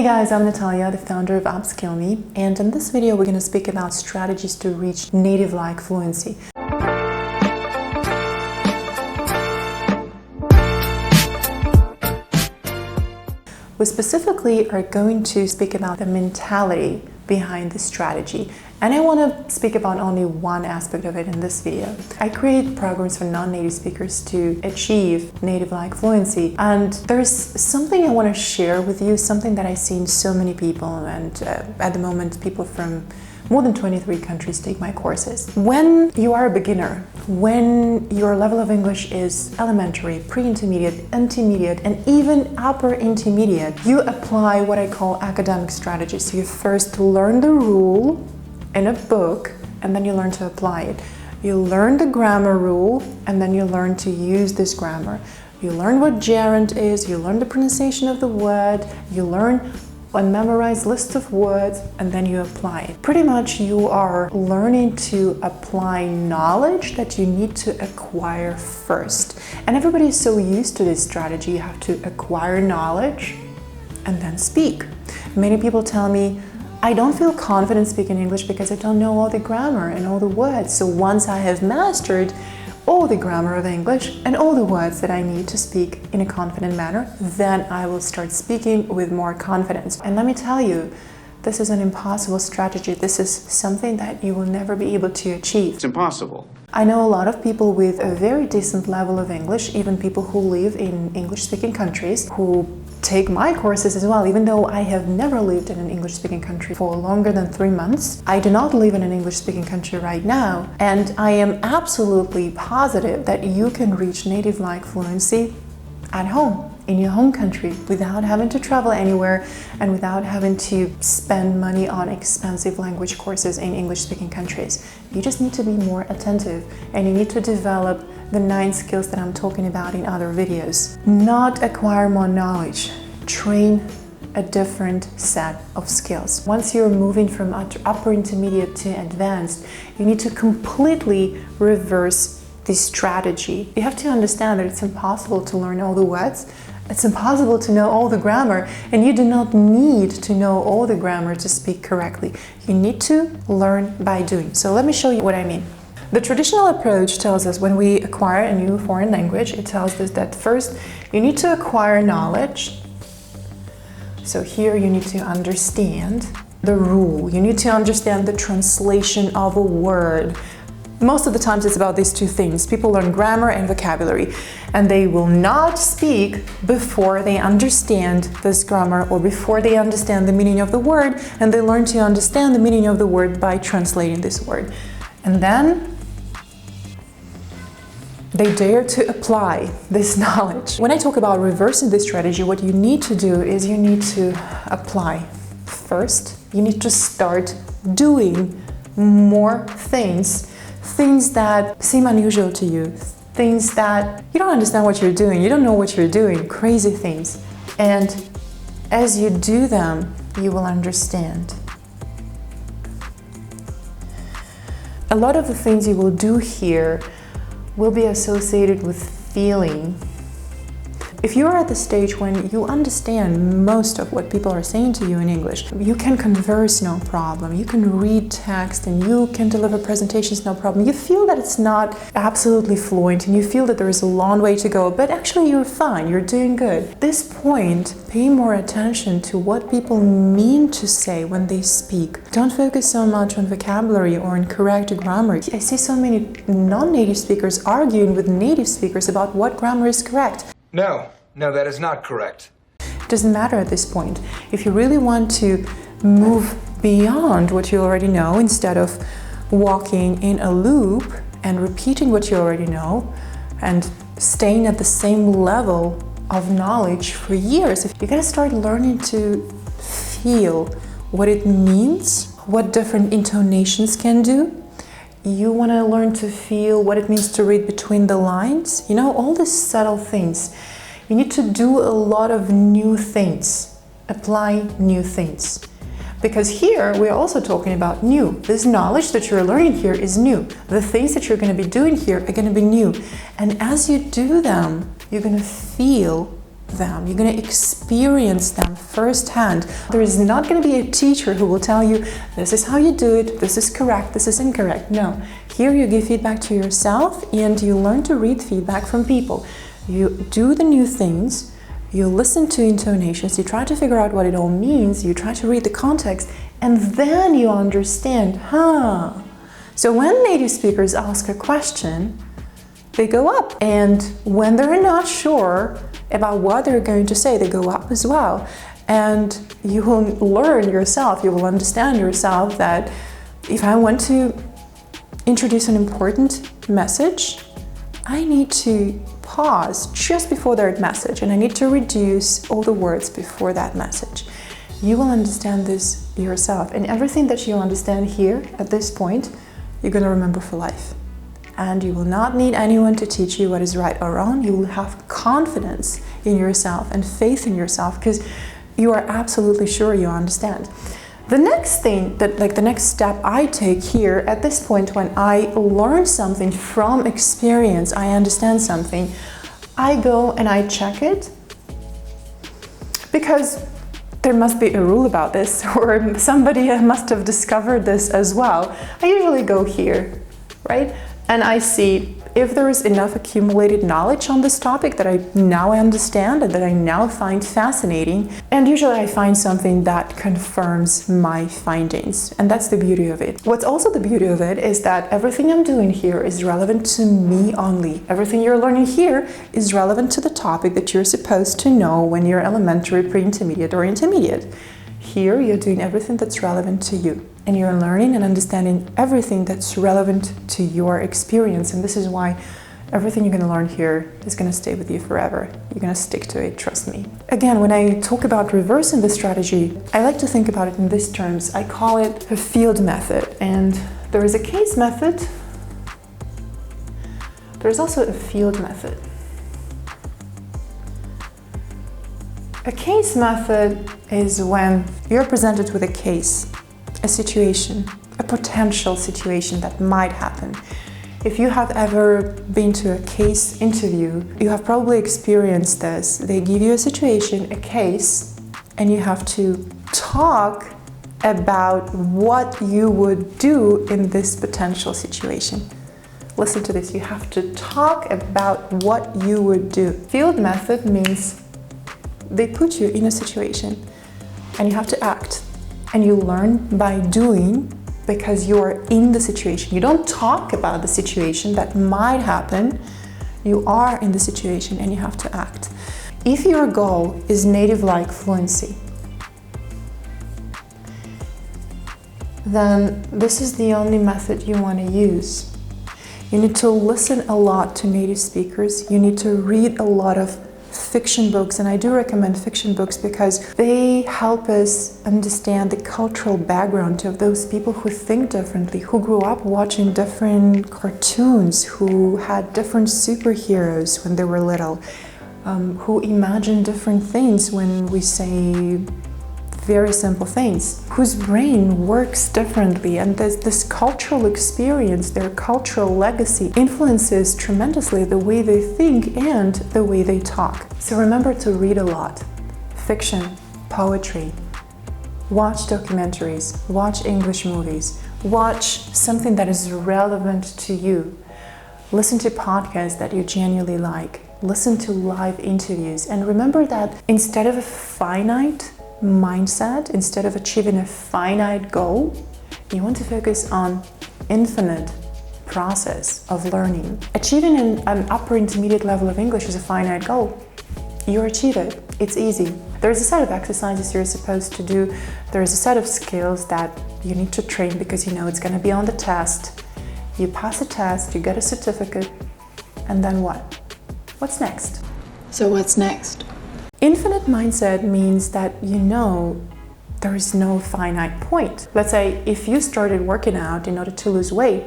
Hey guys, I'm Natalia, the founder of Upskill Me, and in this video we're going to speak about strategies to reach native-like fluency. We specifically are going to speak about the mentality behind the strategy, and I want to speak about only one aspect of it in this video. I create programs for non-native speakers to achieve native-like fluency, and there's something I want to share with you, something that I see in so many people, and at the moment people from more than 23 countries take my courses. When you are a beginner, when your level of English is elementary, pre-intermediate, intermediate, and even upper intermediate, you apply what I call academic strategies. So you first learn the rule in a book, and then you learn to apply it. You learn the grammar rule, and then you learn to use this grammar. You learn what gerund is, you learn the pronunciation of the word, you learn and memorize lists of words, and then you apply it. Pretty much you are learning to apply knowledge that you need to acquire first. And everybody is so used to this strategy. You have to acquire knowledge and then speak. Many people tell me, I don't feel confident speaking English because I don't know all the grammar and all the words. So once I have mastered all the grammar of English and all the words that I need to speak in a confident manner, then I will start speaking with more confidence. And let me tell you, this is an impossible strategy. This is something that you will never be able to achieve. It's impossible. I know a lot of people with a very decent level of English, even people who live in English-speaking countries, who take my courses as well, even though I have never lived in an English-speaking country for longer than 3 months. I do not live in an English-speaking country right now, and I am absolutely positive that you can reach native-like fluency at home, in your home country, without having to travel anywhere and without having to spend money on expensive language courses in English-speaking countries. You just need to be more attentive, and you need to develop the 9 skills that I'm talking about in other videos. Not acquire more knowledge, train a different set of skills. Once you're moving from upper intermediate to advanced, you need to completely reverse this strategy. You have to understand that it's impossible to learn all the words. It's impossible to know all the grammar, and you do not need to know all the grammar to speak correctly. You need to learn by doing. So let me show you what I mean. The traditional approach tells us when we acquire a new foreign language, it tells us that first you need to acquire knowledge. So here you need to understand the rule. You need to understand the translation of a word. Most of the times it's about these 2 things. People learn grammar and vocabulary, and they will not speak before they understand this grammar or before they understand the meaning of the word, and they learn to understand the meaning of the word by translating this word. And then they dare to apply this knowledge. When I talk about reversing this strategy, what you need to do is you need to apply. First, you need to start doing more things that seem unusual to you, things that you don't understand what you're doing, you don't know what you're doing, crazy things. And as you do them, you will understand. A lot of the things you will do here will be associated with feeling. If you are at the stage when you understand most of what people are saying to you in English, you can converse no problem, you can read text, and you can deliver presentations no problem. You feel that it's not absolutely fluent, and you feel that there is a long way to go, but actually you're fine, you're doing good. At this point, pay more attention to what people mean to say when they speak. Don't focus so much on vocabulary or on correct grammar. I see so many non-native speakers arguing with native speakers about what grammar is correct. No, that is not correct. It doesn't matter at this point. If you really want to move beyond what you already know, instead of walking in a loop and repeating what you already know and staying at the same level of knowledge for years, you're gonna start learning to feel what it means, what different intonations can do. You want to learn to feel what it means to read between the lines. You know, all these subtle things. You need to do a lot of new things, apply new things. Because here we're also talking about new. This knowledge that you're learning here is new. The things that you're going to be doing here are going to be new. And as you do them, you're going to feel them. You're going to experience them firsthand. There is not going to be a teacher who will tell you, this is how you do it, this is correct, this is incorrect. No. Here you give feedback to yourself and you learn to read feedback from people. You do the new things, you listen to intonations, you try to figure out what it all means, you try to read the context, and then you understand, So when native speakers ask a question, they go up. And when they're not sure about what they're going to say, they go up as well. And you will learn yourself, you will understand yourself that if I want to introduce an important message, I need to pause just before that message and I need to reduce all the words before that message. You will understand this yourself, and everything that you understand here at this point, you're going to remember for life. And you will not need anyone to teach you what is right or wrong. You will have confidence in yourself and faith in yourself because you are absolutely sure you understand. The next thing, the next step I take here at this point when I learn something from experience, I understand something, I go and I check it because there must be a rule about this or somebody must have discovered this as well. I usually go here, right? And I see if there is enough accumulated knowledge on this topic that I now understand and that I now find fascinating. And usually I find something that confirms my findings. And that's the beauty of it. What's also the beauty of it is that everything I'm doing here is relevant to me only. Everything you're learning here is relevant to the topic that you're supposed to know when you're elementary, pre-intermediate, or intermediate. Here you're doing everything that's relevant to you. And you're learning and understanding everything that's relevant to your experience. And this is why everything you're going to learn here is going to stay with you forever. You're going to stick to it, trust me. Again, when I talk about reversing the strategy, I like to think about it in these terms. I call it a field method. And there is a case method. There's also a field method. A case method is when you're presented with a case, a situation, a potential situation that might happen. If you have ever been to a case interview, you have probably experienced this. They give you a situation, a case, and you have to talk about what you would do in this potential situation. Listen to this, you have to talk about what you would do. Field method means they put you in a situation and you have to act. And you learn by doing because you're in the situation. You don't talk about the situation that might happen. You are in the situation and you have to act. If your goal is native-like fluency, then this is the only method you want to use. You need to listen a lot to native speakers. You need to read a lot of fiction books, and I do recommend fiction books because they help us understand the cultural background of those people who think differently, who grew up watching different cartoons, who had different superheroes when they were little, who imagine different things when we say very simple things, whose brain works differently, and this cultural experience, their cultural legacy influences tremendously the way they think and the way they talk. So remember to read a lot. Fiction, poetry, watch documentaries, watch English movies, watch something that is relevant to you. Listen to podcasts that you genuinely like. Listen to live interviews. And remember that instead of a finite mindset, instead of achieving a finite goal, you want to focus on infinite process of learning. Achieving an upper intermediate level of English is a finite goal. You achieve it. It's easy. There's a set of exercises you're supposed to do. There's a set of skills that you need to train because you know it's going to be on the test. You pass a test, you get a certificate, and then what? What's next? So what's next? Infinite mindset means that you know there is no finite point. Let's say if you started working out in order to lose weight,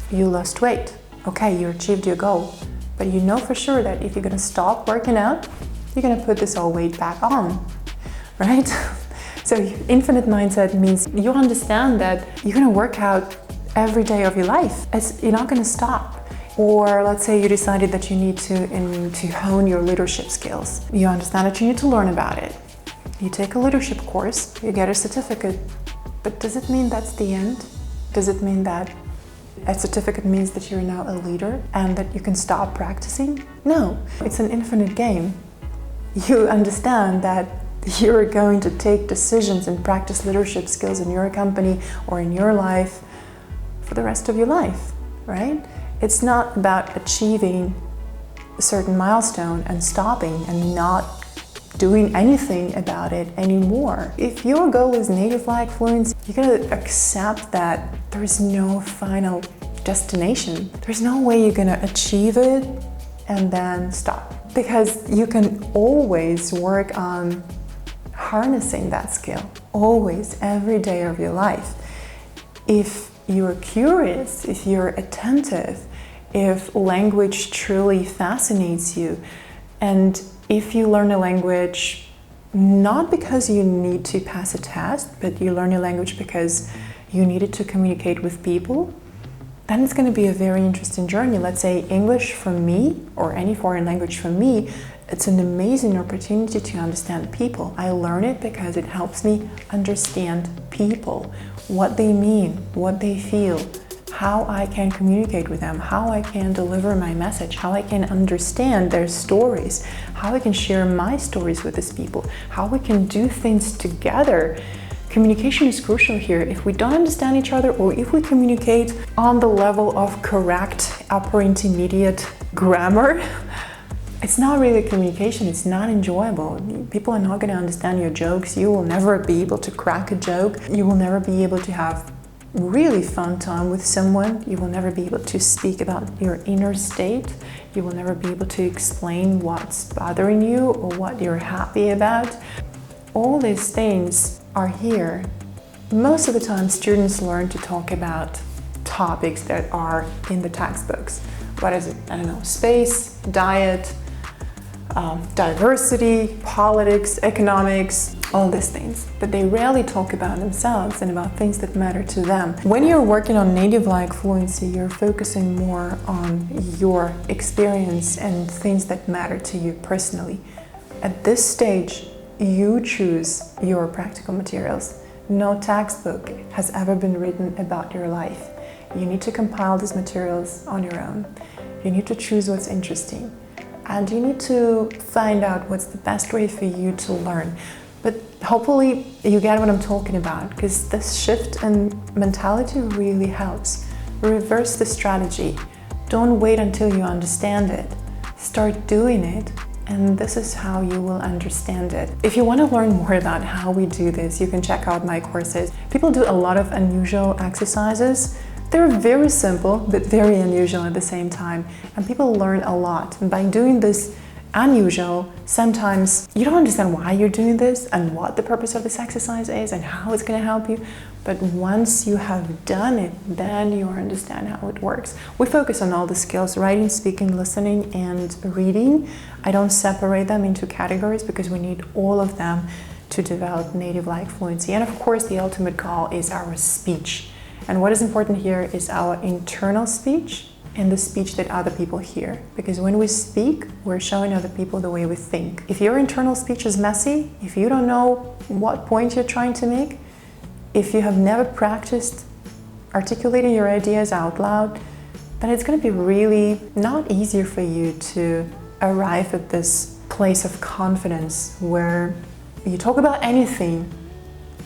you lost weight. Okay, you achieved your goal. But you know for sure that if you're going to stop working out, you're going to put this all weight back on, right? So infinite mindset means you understand that you're going to work out every day of your life. You're not going to stop. Or let's say you decided that you need to hone your leadership skills. You understand that you need to learn about it. You take a leadership course, you get a certificate, but does it mean that's the end? Does it mean that a certificate means that you're now a leader and that you can stop practicing? No, it's an infinite game. You understand that you're going to take decisions and practice leadership skills in your company or in your life for the rest of your life, right? It's not about achieving a certain milestone and stopping and not doing anything about it anymore. If your goal is Nativelike fluency, you're gonna accept that there is no final destination. There's no way you're gonna achieve it and then stop. Because you can always work on harnessing that skill, always, every day of your life. If you're curious, if you're attentive, if language truly fascinates you, and if you learn a language not because you need to pass a test, but you learn a language because you needed to communicate with people, then it's going to be a very interesting journey. Let's say English for me, or any foreign language for me, it's an amazing opportunity to understand people. I learn it because it helps me understand people, what they mean, what they feel, how I can communicate with them, how I can deliver my message, how I can understand their stories, how I can share my stories with these people, how we can do things together. Communication is crucial here. If we don't understand each other, or if we communicate on the level of correct upper intermediate grammar, it's not really communication, it's not enjoyable. People are not going to understand your jokes. You will never be able to crack a joke. You will never be able to have really fun time with someone. You will never be able to speak about your inner state. You will never be able to explain what's bothering you or what you're happy about. All these things are here. Most of the time, students learn to talk about topics that are in the textbooks. What is it? I don't know, space, diet, diversity, politics, economics, all these things. But they rarely talk about themselves and about things that matter to them. When you're working on Nativelike fluency, you're focusing more on your experience and things that matter to you personally. At this stage, you choose your practical materials. No textbook has ever been written about your life. You need to compile these materials on your own. You need to choose what's interesting. And you need to find out what's the best way for you to learn. But hopefully you get what I'm talking about, because this shift in mentality really helps. Reverse the strategy. Don't wait until you understand it. Start doing it, and this is how you will understand it. If you want to learn more about how we do this, you can check out my courses. People do a lot of unusual exercises. They're very simple, but very unusual at the same time. And people learn a lot. And by doing this unusual, sometimes you don't understand why you're doing this and what the purpose of this exercise is and how it's going to help you. But once you have done it, then you understand how it works. We focus on all the skills: writing, speaking, listening, and reading. I don't separate them into categories because we need all of them to develop Nativelike fluency. And of course, the ultimate goal is our speech. And what is important here is our internal speech and the speech that other people hear. Because when we speak, we're showing other people the way we think. If your internal speech is messy, if you don't know what point you're trying to make, if you have never practiced articulating your ideas out loud, then it's going to be really not easier for you to arrive at this place of confidence where you talk about anything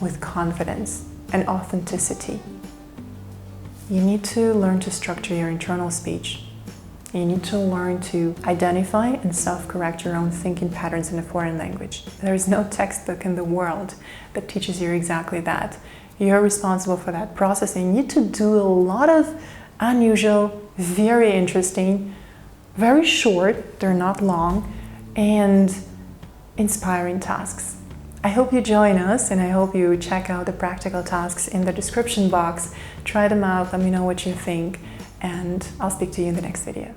with confidence and authenticity. You need to learn to structure your internal speech. You need to learn to identify and self-correct your own thinking patterns in a foreign language. There is no textbook in the world that teaches you exactly that. You're responsible for that process, and you need to do a lot of unusual, very interesting, very short, they're not long, and inspiring tasks. I hope you join us, and I hope you check out the practical tasks in the description box. Try them out, let me know what you think, and I'll speak to you in the next video.